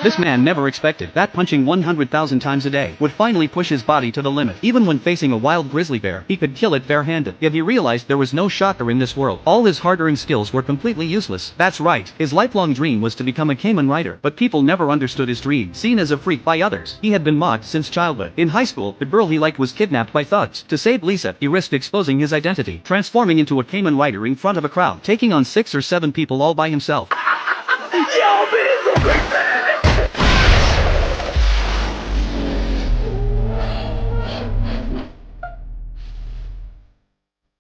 This man never expected that punching 100,000 times a day would finally push his body to the limit. Even when facing a wild grizzly bear, he could kill it barehanded. Yet he realized there was no shocker in this world. All his hard-earned skills were completely useless. That's right, his lifelong dream was to become a caiman rider, but people never understood his dream. Seen as a freak by others, he had been mocked since childhood. In high school, the girl he liked was kidnapped by thugs. To save Lisa, he risked exposing his identity, transforming into a caiman rider in front of a crowd, taking on 6 or 7 people all by himself.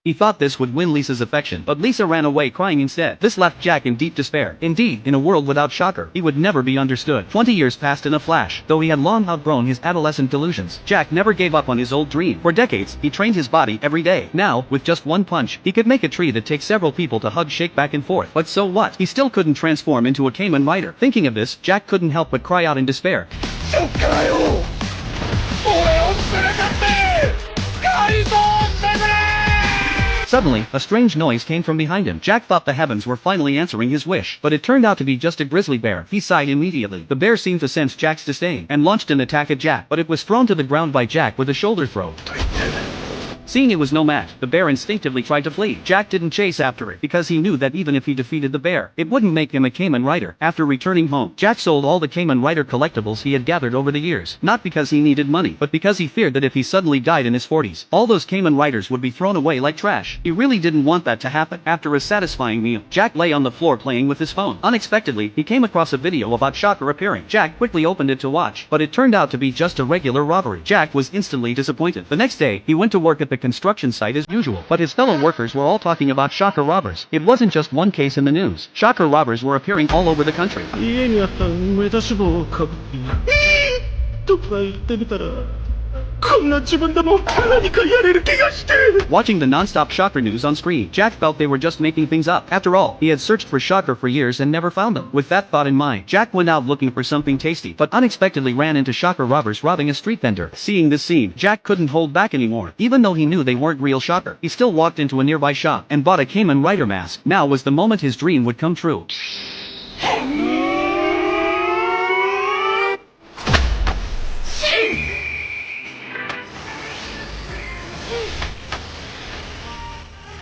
He thought this would win Lisa's affection, but Lisa ran away crying instead. This left Jack in deep despair. Indeed, in a world without Shocker, he would never be understood. 20 years passed in a flash. Though he had long outgrown his adolescent delusions, Jack never gave up on his old dream. For decades, he trained his body every day. Now, with just one punch, he could make a tree that takes several people to hug shake back and forth. But so what? He still couldn't transform into a caiman rider. Thinking of this, Jack couldn't help but cry out in despair. Suddenly, a strange noise came from behind him. Jack thought the heavens were finally answering his wish, but it turned out to be just a grizzly bear. He sighed immediately. The bear seemed to sense Jack's disdain, and launched an attack at Jack, but it was thrown to the ground by Jack with a shoulder throw. Seeing it was no match, the bear instinctively tried to flee. Jack didn't chase after it, because he knew that even if he defeated the bear, it wouldn't make him a caiman rider. After returning home, Jack sold all the caiman rider collectibles he had gathered over the years, not because he needed money, but because he feared that if he suddenly died in his 40s, all those caiman riders would be thrown away like trash. He really didn't want that to happen. After a satisfying meal, Jack lay on the floor playing with his phone. Unexpectedly, he came across a video about Shocker appearing. Jack quickly opened it to watch, but it turned out to be just a regular robbery. Jack was instantly disappointed. The next day, he went to work at the construction site as usual, but his fellow workers were all talking about Shocker robbers. It wasn't just one case in the news. Shocker robbers were appearing all over the country. Watching the non-stop Shocker news on screen, Jack felt they were just making things up. After all, he had searched for Shocker for years and never found them. With that thought in mind, Jack went out looking for something tasty, but unexpectedly ran into Shocker robbers robbing a street vendor. Seeing this scene, Jack couldn't hold back anymore. Even though he knew they weren't real Shocker, he still walked into a nearby shop and bought a caiman rider mask. Now was the moment his dream would come true.